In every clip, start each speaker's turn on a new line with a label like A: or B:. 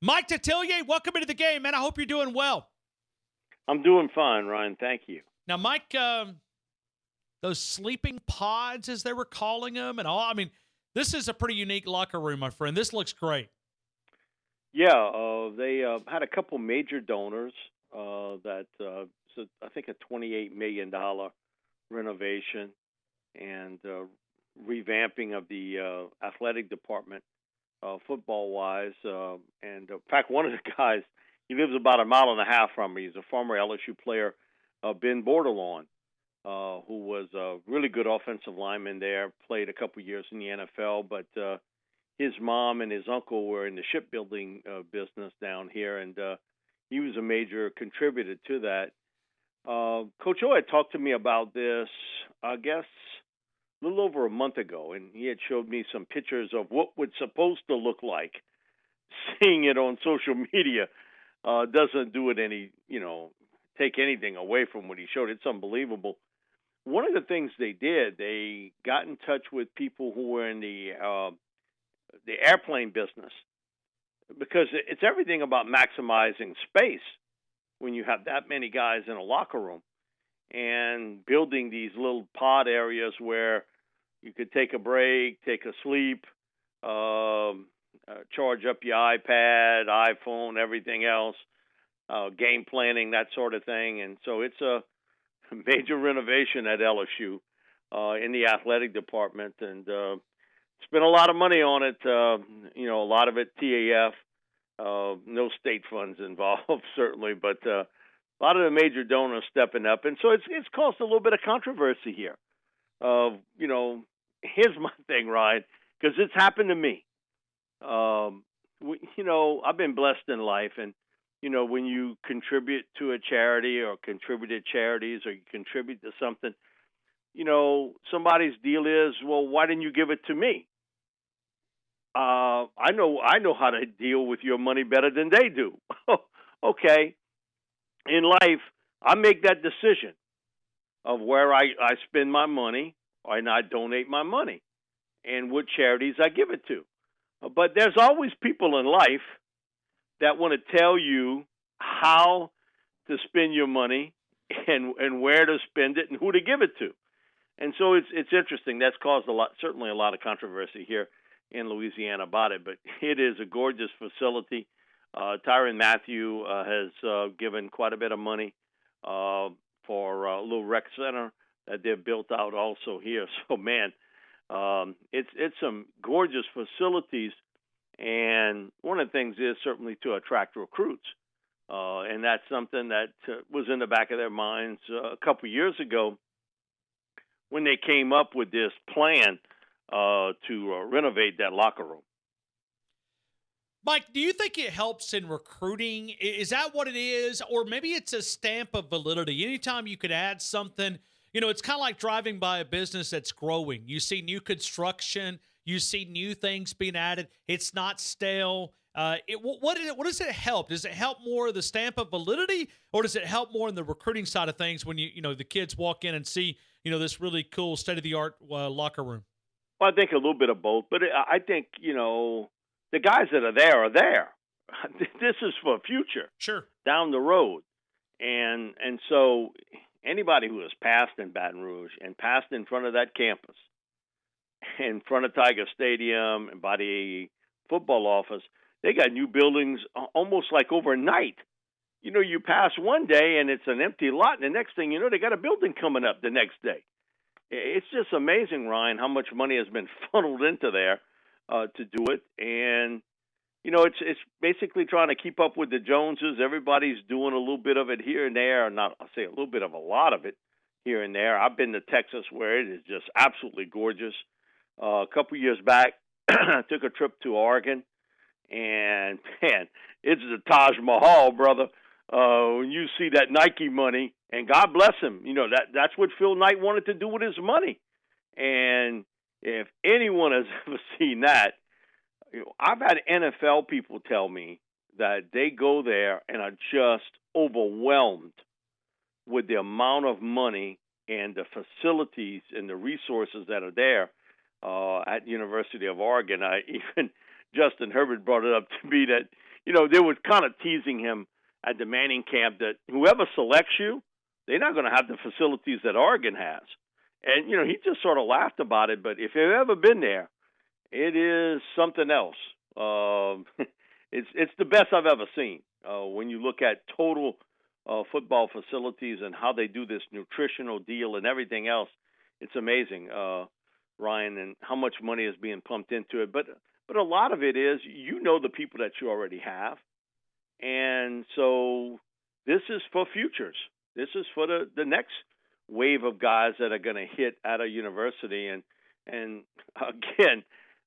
A: Mike Detillier, welcome into the game, man. I hope you're doing well.
B: I'm doing fine, Ryan. Thank you.
A: Now, Mike, those sleeping pods, as they were calling them, and all. I mean, this is a pretty unique locker room, my friend. This looks great.
B: Yeah, they had a couple major donors so I think a $28 million renovation and revamping of the athletic department, football-wise. And in fact, one of the guys, he lives about a mile and a half from me. He's a former LSU player, Ben Bordelon, who was a really good offensive lineman there, played a couple years in the NFL, but his mom and his uncle were in the shipbuilding business down here, and he was a major contributor to that. Coach O had talked to me about this, I guess, a little over a month ago, and he had showed me some pictures of what would supposed to look like. Seeing it on social media doesn't do it any, take anything away from what he showed. It's unbelievable. One of the things they did, they got in touch with people who were in the airplane business, because it's everything about maximizing space when you have that many guys in a locker room, and building these little pod areas where you could take a break, take a sleep, charge up your iPad, iPhone, everything else, game planning, that sort of thing. And so it's a major renovation at LSU in the athletic department, and spent a lot of money on it. A lot of it TAF, no state funds involved certainly, but a lot of the major donors stepping up, and so it's caused a little bit of controversy here. Here's my thing, Ryan, because it's happened to me. I've been blessed in life, and when you contribute to a charity or contribute to charities or you contribute to something, somebody's deal is, well, why didn't you give it to me? I know how to deal with your money better than they do. Okay. In life, I make that decision of where I spend my money, and I donate my money, and what charities I give it to. But there's always people in life that want to tell you how to spend your money and where to spend it and who to give it to. And so it's interesting. That's caused certainly a lot of controversy here in Louisiana about it. But it is a gorgeous facility. Tyrann Mathieu has given quite a bit of money for a little rec center that they've built out also here. So, man, it's some gorgeous facilities. And one of the things is certainly to attract recruits. And that's something that was in the back of their minds a couple years ago when they came up with this plan to renovate that locker room.
A: Mike, do you think it helps in recruiting? Is that what it is? Or maybe it's a stamp of validity. Anytime you could add something, it's kind of like driving by a business that's growing. You see new construction, you see new things being added. It's not stale. What does it help? Does it help more the stamp of validity, or does it help more in the recruiting side of things when the kids walk in and see this really cool state-of-the-art locker room?
B: Well, I think a little bit of both, but I think the guys that are there. This is for the future,
A: sure,
B: down the road, and so anybody who has passed in Baton Rouge and passed in front of that campus, in front of Tiger Stadium and by the football office, they got new buildings almost like overnight. You pass one day and it's an empty lot, and the next thing you know, they got a building coming up the next day. It's just amazing, Ryan, how much money has been funneled into there to do it. And, it's basically trying to keep up with the Joneses. Everybody's doing a little bit of it here and there. I'll say a little bit of a lot of it here and there. I've been to Texas, where it is just absolutely gorgeous. A couple years back, I took a trip to Oregon, and, man, it's the Taj Mahal, brother. When you see that Nike money, and God bless him, that's what Phil Knight wanted to do with his money. And if anyone has ever seen that, I've had NFL people tell me that they go there and are just overwhelmed with the amount of money and the facilities and the resources that are there at University of Oregon. Even Justin Herbert brought it up to me that, they were kind of teasing him at the Manning camp that whoever selects you, they're not going to have the facilities that Oregon has. And, he just sort of laughed about it. But if you've ever been there, it is something else. It's the best I've ever seen. When you look at total football facilities and how they do this nutritional deal and everything else, it's amazing, Ryan, and how much money is being pumped into it. But a lot of it is, the people that you already have. And so this is for futures. This is for the next wave of guys that are going to hit at a university. And again,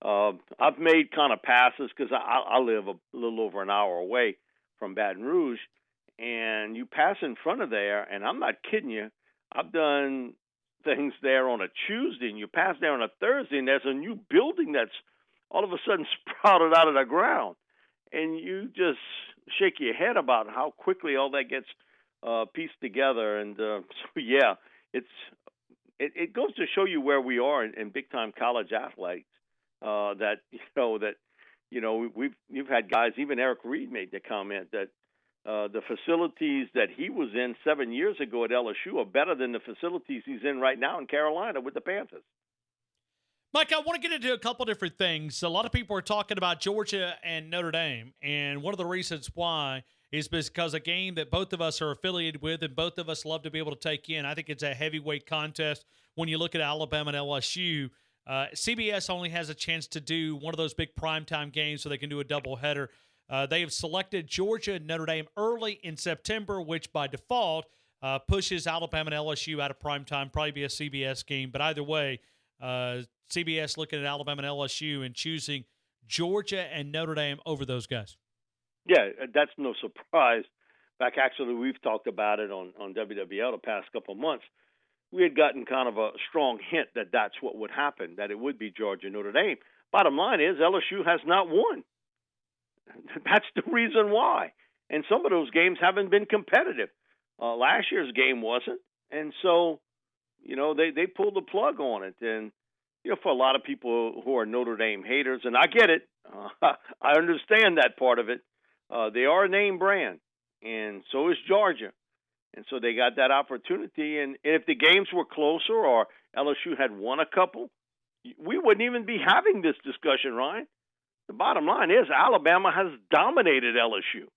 B: I've made kind of passes because I live a little over an hour away from Baton Rouge, and you pass in front of there, and I'm not kidding you. I've done things there on a Tuesday, and you pass there on a Thursday, and there's a new building that's all of a sudden sprouted out of the ground, and you just shake your head about how quickly all that gets pieced together. And so, yeah, it goes to show you where we are in big time college athletes. You've had guys, even Eric Reed made the comment that the facilities that he was in 7 years ago at LSU are better than the facilities he's in right now in Carolina with the Panthers.
A: Mike, I want to get into a couple different things. A lot of people are talking about Georgia and Notre Dame, and one of the reasons why is because a game that both of us are affiliated with and both of us love to be able to take in. I think it's a heavyweight contest when you look at Alabama and LSU. CBS only has a chance to do one of those big primetime games so they can do a doubleheader. They have selected Georgia and Notre Dame early in September, which by default pushes Alabama and LSU out of primetime, probably be a CBS game. But either way, CBS looking at Alabama and LSU and choosing Georgia and Notre Dame over those guys.
B: Yeah, that's no surprise. In fact, actually, we've talked about it on WWL the past couple of months. We had gotten kind of a strong hint that that's what would happen, that it would be Georgia and Notre Dame. Bottom line is LSU has not won. That's the reason why. And some of those games haven't been competitive. Last year's game wasn't. And so, they pulled the plug on it. And, for a lot of people who are Notre Dame haters, and I get it, I understand that part of it, they are a name brand, and so is Georgia. And so they got that opportunity. And if the games were closer or LSU had won a couple, we wouldn't even be having this discussion, Ryan. The bottom line is Alabama has dominated LSU.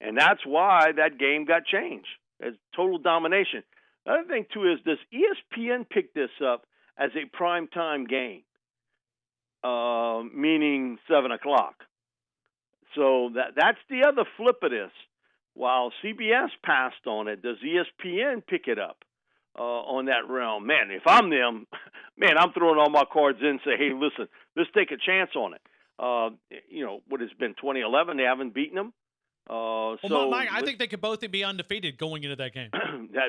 B: And that's why that game got changed. It's total domination. The other thing, too, is does ESPN pick this up as a primetime game, meaning 7 o'clock? So that's the other flip of this. While CBS passed on it, does ESPN pick it up on that realm? Man, if I'm them, I'm throwing all my cards in and say, hey, listen, let's take a chance on it. What has been 2011, they haven't beaten them.
A: Mike, I think they could both be undefeated going into that game.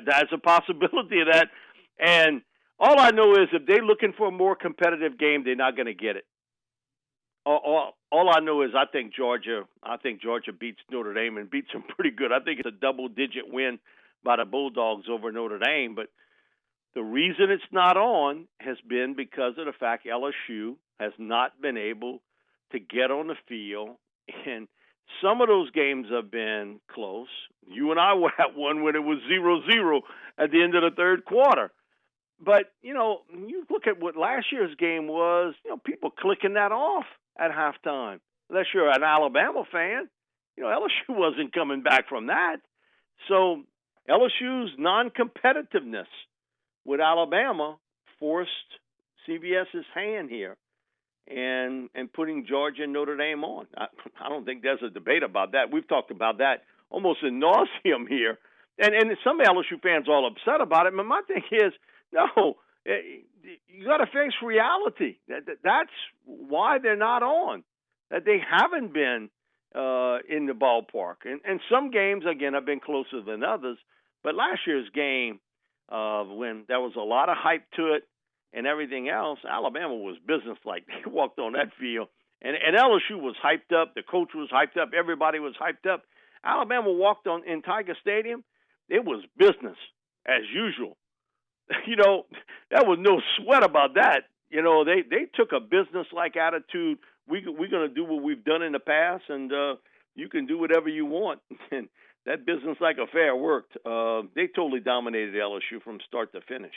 B: That's a possibility of that. And all I know is if they're looking for a more competitive game, they're not going to get it. All I know is I think Georgia beats Notre Dame and beats them pretty good. I think it's a double-digit win by the Bulldogs over Notre Dame. But the reason it's not on has been because of the fact LSU has not been able to get on the field. And some of those games have been close. You and I were at one when it was 0-0 at the end of the third quarter. But, you look at what last year's game was, people clicking that off at halftime. Unless you're an Alabama fan, LSU wasn't coming back from that. So LSU's non-competitiveness with Alabama forced CBS's hand here and putting Georgia and Notre Dame on. I don't think there's a debate about that. We've talked about that almost in nauseam here. And some LSU fans are all upset about it. But my thing is, no, you got to face reality. That's why they're not on. That they haven't been in the ballpark. And some games, again, have been closer than others. But last year's game, when there was a lot of hype to it and everything else, Alabama was businesslike. They walked on that field. And LSU was hyped up. The coach was hyped up. Everybody was hyped up. Alabama walked on in Tiger Stadium. It was business as usual. There was no sweat about that. They took a business-like attitude. We're going to do what we've done in the past, and you can do whatever you want. And that business like affair worked. They totally dominated LSU from start to finish.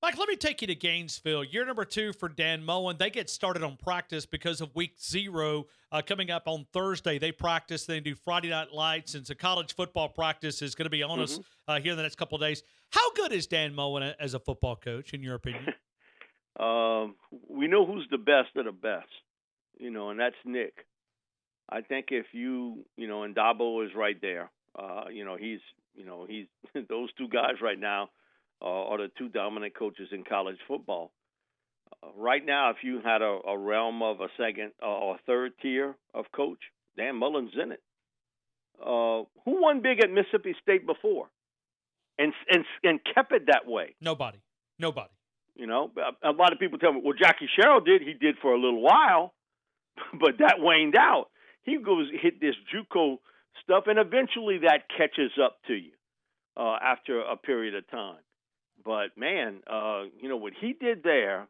A: Mike, let me take you to Gainesville. Year number 2 for Dan Mullen. They get started on practice because of week 0 coming up on Thursday. They practice, they do Friday night lights, and so college football practice is going to be on us here in the next couple of days. How good is Dan Mullen as a football coach, in your opinion?
B: We know who's the best of the best, and that's Nick. I think if and Dabo is right there. He's those two guys right now are the two dominant coaches in college football. Right now, if you had a realm of a second or third tier of coach, Dan Mullen's in it. Who won big at Mississippi State before, and kept it that way?
A: Nobody.
B: A lot of people tell me, well, Jackie Sherrill did. He did for a little while, but that waned out. He goes hit this JUCO stuff, and eventually that catches up to you after a period of time. But, man, what he did there,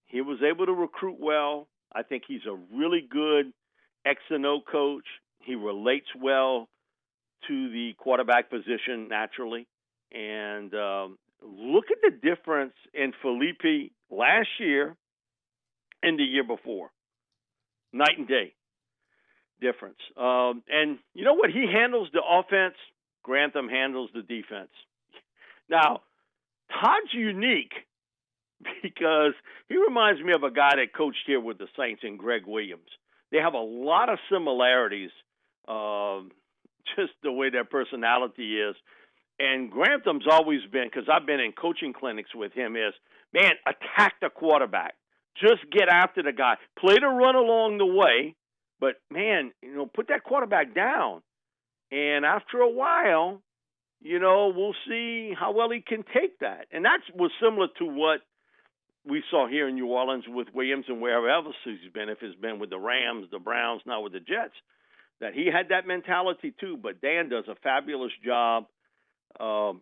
B: he was able to recruit well. I think he's a really good X and O coach. He relates well to the quarterback position naturally. And look at the difference in Felipe last year and the year before. Night and day difference. And you know what? He handles the offense. Grantham handles the defense. Now, Todd's unique because he reminds me of a guy that coached here with the Saints in Greg Williams. They have a lot of similarities, just the way their personality is. And Grantham's always been, because I've been in coaching clinics with him, is, man, attack the quarterback. Just get after the guy. Play the run along the way, but, man, put that quarterback down. And after a while, we'll see how well he can take that. And that was similar to what we saw here in New Orleans with Williams and wherever else he's been, if it's been with the Rams, the Browns, now with the Jets, that he had that mentality too. But Dan does a fabulous job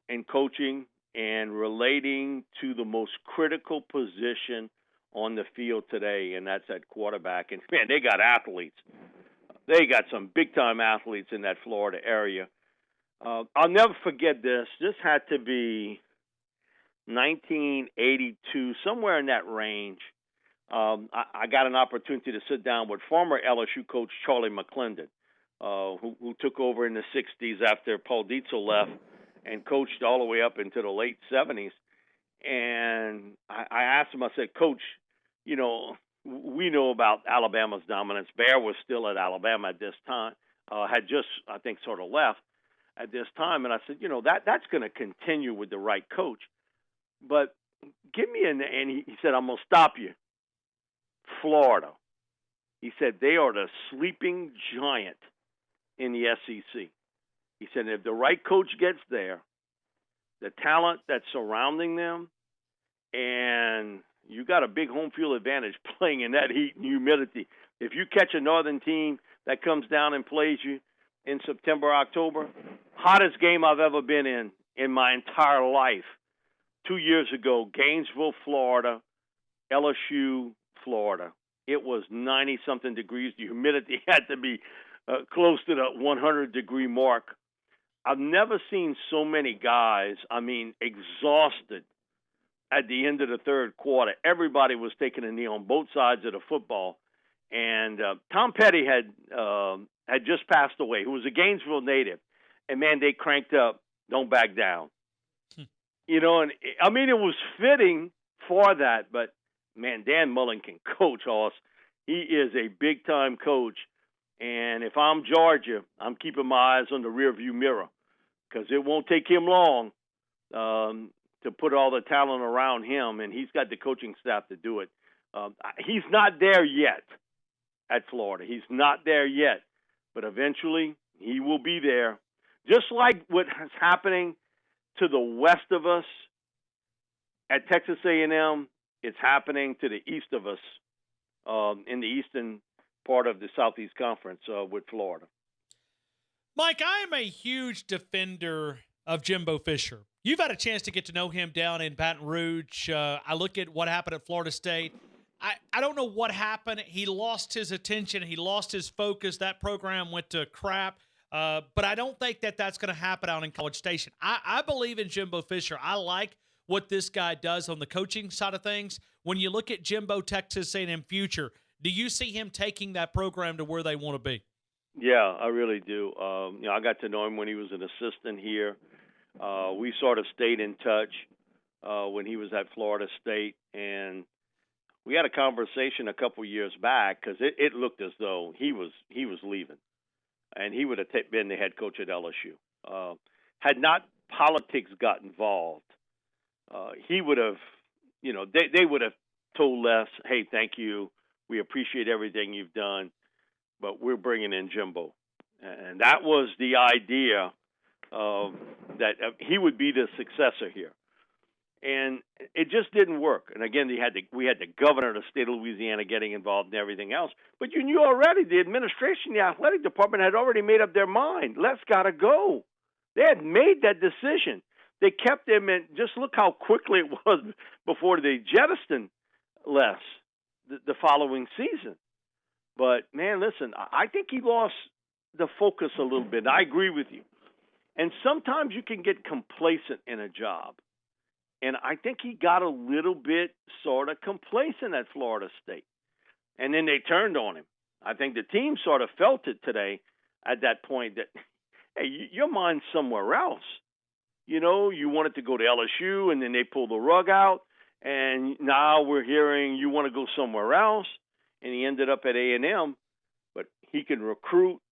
B: in coaching and relating to the most critical position on the field today, and that's at quarterback. And, man, they got athletes. They got some big-time athletes in that Florida area. I'll never forget this. This had to be 1982, somewhere in that range. I got an opportunity to sit down with former LSU coach Charlie McClendon, who took over in the 60s after Paul Dietzel left and coached all the way up into the late 70s. And I asked him, I said, Coach, we know about Alabama's dominance. Bear was still at Alabama at this time, had just, I think, sort of left at this time. And I said, that's going to continue with the right coach. But give me and he said, I'm going to stop you. Florida. He said, they are the sleeping giant in the SEC. He said, if the right coach gets there, the talent that's surrounding them, and you got a big home field advantage playing in that heat and humidity. If you catch a northern team that comes down and plays you in September, October, hottest game I've ever been in my entire life. 2 years ago, Gainesville, Florida, LSU, Florida. It was 90-something degrees. The humidity had to be close to the 100-degree mark. I've never seen so many guys, exhausted at the end of the third quarter. Everybody was taking a knee on both sides of the football. And Tom Petty had just passed away, who was a Gainesville native. And, man, they cranked up, don't back down. It was fitting for that. But, man, Dan Mullen can coach, Hoss. He is a big-time coach. And if I'm Georgia, I'm keeping my eyes on the rearview mirror because it won't take him long to put all the talent around him, and he's got the coaching staff to do it. He's not there yet at Florida. He's not there yet, but eventually he will be there. Just like what is happening to the west of us at Texas A&M, it's happening to the east of us in the eastern part of the Southeast Conference with Florida.
A: Mike, I am a huge defender of Jimbo Fisher. You've had a chance to get to know him down in Baton Rouge. I look at what happened at Florida State. I don't know what happened. He lost his attention. He lost his focus. That program went to crap. But I don't think that that's going to happen out in College Station. I believe in Jimbo Fisher. I like what this guy does on the coaching side of things. When you look at Jimbo, Texas A&M future, do you see him taking that program to where they want to be?
B: Yeah, I really do. I got to know him when he was an assistant here. We sort of stayed in touch when he was at Florida State, and we had a conversation a couple years back because it looked as though he was leaving, and he would have been the head coach at LSU. Had not politics got involved, he would have, they would have told Les, hey, thank you, we appreciate everything you've done, but we're bringing in Jimbo. And that was the idea that he would be the successor here. And it just didn't work. And again, we had the governor of the state of Louisiana getting involved and everything else. But you knew already, the administration, the athletic department had already made up their mind. Les got to go. They had made that decision. They kept him, and just look how quickly it was before they jettisoned Les the following season. But, man, listen, I think he lost the focus a little bit. I agree with you. And sometimes you can get complacent in a job. And I think he got a little bit sort of complacent at Florida State. And then they turned on him. I think the team sort of felt it today at that point that, hey, your mind's somewhere else. You wanted to go to LSU, and then they pulled the rug out. And now we're hearing you want to go somewhere else. And he ended up at A&M. But he can recruit.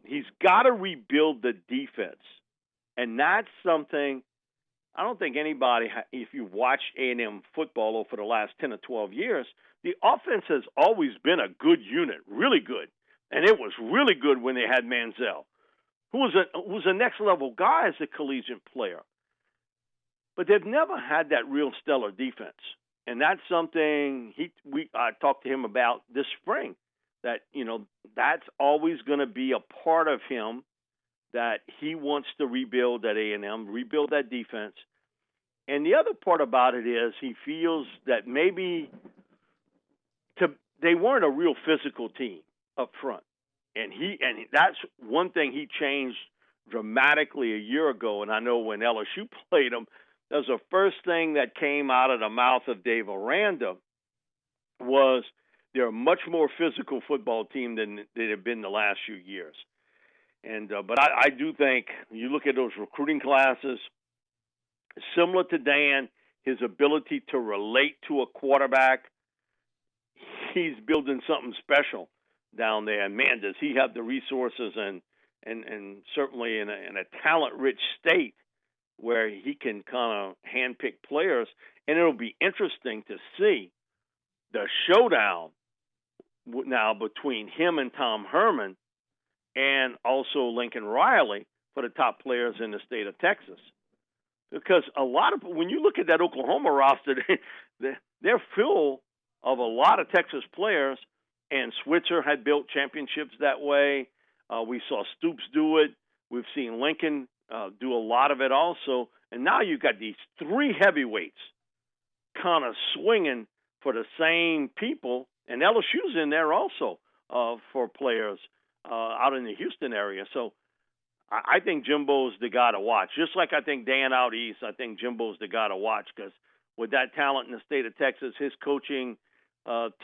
B: He's got to rebuild the defense. And that's something I don't think anybody, if you've watched A&M football over the last 10 or 12 years, the offense has always been a good unit, really good. And it was really good when they had Manziel, who was a next-level guy as a collegiate player. But they've never had that real stellar defense. And that's something I talked to him about this spring, that, that's always going to be a part of him, that he wants to rebuild at A&M, rebuild that defense. And the other part about it is he feels that maybe they weren't a real physical team up front. And that's one thing he changed dramatically a year ago. And I know when LSU played them, that was the first thing that came out of the mouth of Dave Aranda was they're a much more physical football team than they have been the last few years. And but I do think you look at those recruiting classes, similar to Dan, his ability to relate to a quarterback, he's building something special down there. And man, does he have the resources and certainly in a talent-rich state where he can kind of handpick players. And it'll be interesting to see the showdown now between him and Tom Herman, and also Lincoln Riley for the top players in the state of Texas. Because when you look at that Oklahoma roster, they're full of a lot of Texas players, and Switzer had built championships that way. We saw Stoops do it. We've seen Lincoln do a lot of it also. And now you've got these three heavyweights kind of swinging for the same people, and LSU's in there also for players out in the Houston area. So I think Jimbo's the guy to watch. Just like I think Dan out east, I think Jimbo's the guy to watch, because with that talent in the state of Texas, his coaching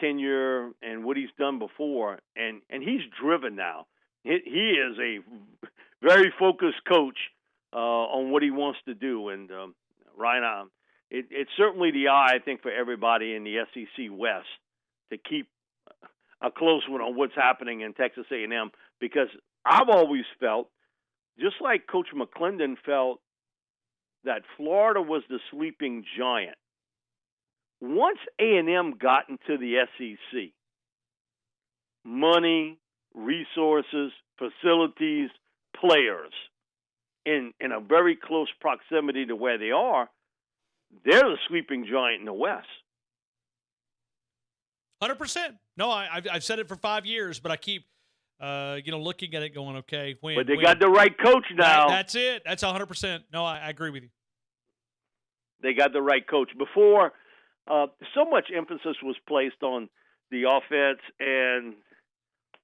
B: tenure and what he's done before, and he's driven now. He is a very focused coach on what he wants to do. And Ryan, it's certainly the eye, I think, for everybody in the SEC West to keep a close one on what's happening in Texas A&M, because I've always felt, just like Coach McClendon felt, that Florida was the sleeping giant. Once A&M got into the SEC, money, resources, facilities, players, in a very close proximity to where they are, they're the sleeping giant in the West.
A: 100%. No, I've said it for 5 years, but I keep, looking at it going, okay.
B: But they got the right coach now.
A: That's it. That's 100%. No, I agree with you.
B: They got the right coach. Before, so much emphasis was placed on the offense, and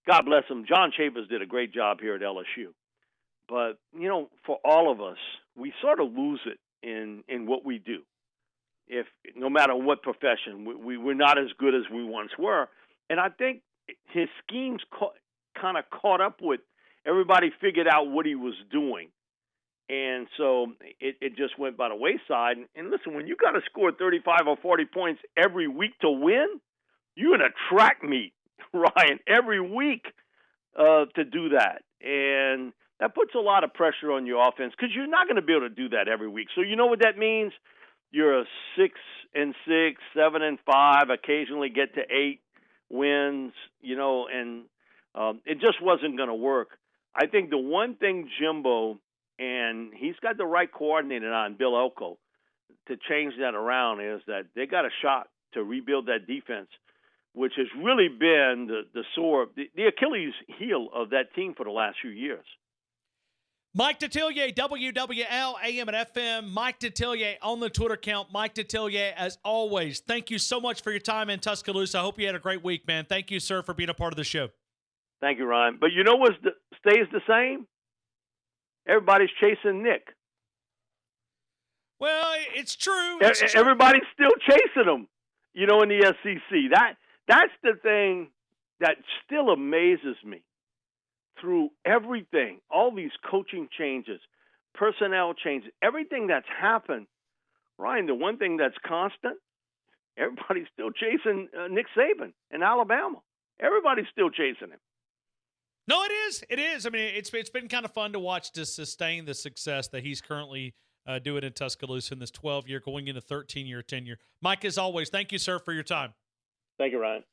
B: God bless him, John Chambers did a great job here at LSU. But, for all of us, we sort of lose it in what we do. If no matter what profession, we're not as good as we once were. And I think his schemes kind of caught up with everybody, figured out what he was doing. And so it just went by the wayside. And listen, when you got to score 35 or 40 points every week to win, you're in a track meet, Ryan, every week to do that. And that puts a lot of pressure on your offense because you're not going to be able to do that every week. So you know what that means? You're a 6-6, 7-5, occasionally get to 8 wins, and it just wasn't going to work. I think the one thing Jimbo, and he's got the right coordinator on, Bill Elko, to change that around, is that they got a shot to rebuild that defense, which has really been the Achilles heel of that team for the last few years.
A: Mike Detillier, WWL, AM and FM. Mike Detillier on the Twitter account. Mike Detillier, as always, thank you so much for your time in Tuscaloosa. I hope you had a great week, man. Thank you, sir, for being a part of the show.
B: Thank you, Ryan. But you know what stays the same? Everybody's chasing Nick.
A: Well, it's true.
B: Everybody's still chasing him, in the SEC. That's the thing that still amazes me. Through everything, all these coaching changes, personnel changes, everything that's happened, Ryan, the one thing that's constant, everybody's still chasing Nick Saban in Alabama. Everybody's still chasing him.
A: No, it is. It is. I mean, it's been kind of fun to watch to sustain the success that he's currently doing in Tuscaloosa in this 12-year, going into 13-year tenure. Mike, as always, thank you, sir, for your time.
B: Thank you, Ryan.